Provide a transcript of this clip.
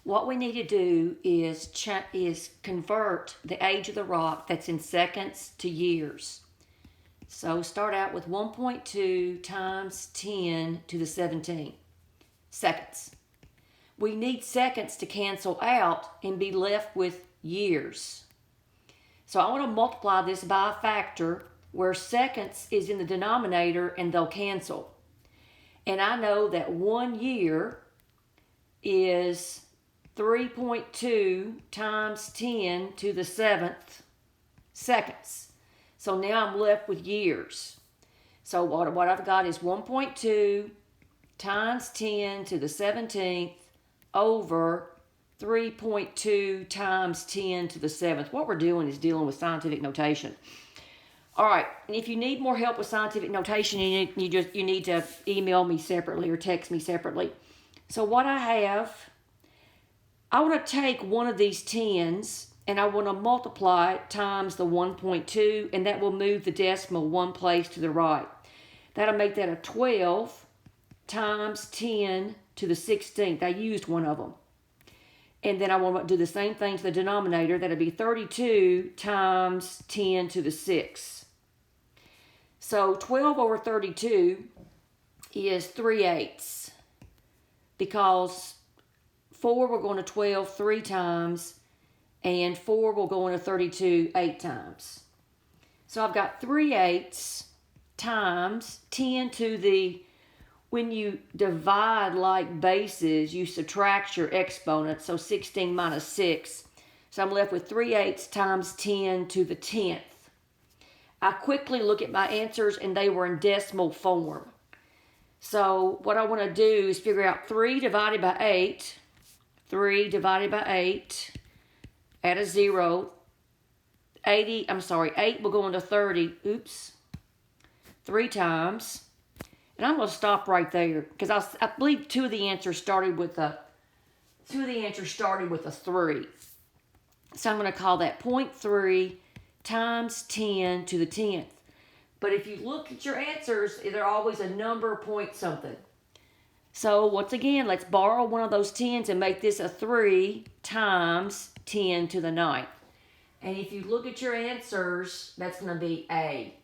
What we need to do is convert the age of the rock that's in seconds to years. So start out with 1.2 times 10 to the 17 seconds. We need seconds to cancel out and be left with years. So I want to multiply this by a factor where seconds is in the denominator and they'll cancel. And I know that 1 year is 3.2 times 10 to the 7th seconds. So now I'm left with years. So what I've got is 1.2 times 10 to the 17th over 3.2 times 10 to the 7th. What we're doing is dealing with scientific notation. All right, and if you need more help with scientific notation, you need to email me separately or text me separately. So what I want to take one of these 10s and I want to multiply it times the 1.2, and that will move the decimal one place to the right. That'll make that a 12 times 10 to the 16th. I used one of them. And then I want to do the same thing to the denominator. That'll be 32 times 10 to the 6th. So 12 over 32 is 3/8. Because 4 will go into 12 3 times, and 4 will go into 32 8 times. So I've got 3/8 times 10 to the, when you divide like bases, you subtract your exponent, so 16 minus 6. So I'm left with 3/8 times 10 to the 10th. I quickly look at my answers, and they were in decimal form. So what I want to do is figure out 3 divided by 8. 3 divided by 8, add a 0. 8 will go into 30. Oops. 3 times. And I'm going to stop right there because I believe two of the answers started with a 3. So I'm going to call that 0.3 times 10 to the 10th. But if you look at your answers, they're always a number point something. So once again, let's borrow one of those 10s and make this a 3 times 10 to the 9th. And if you look at your answers, that's going to be A.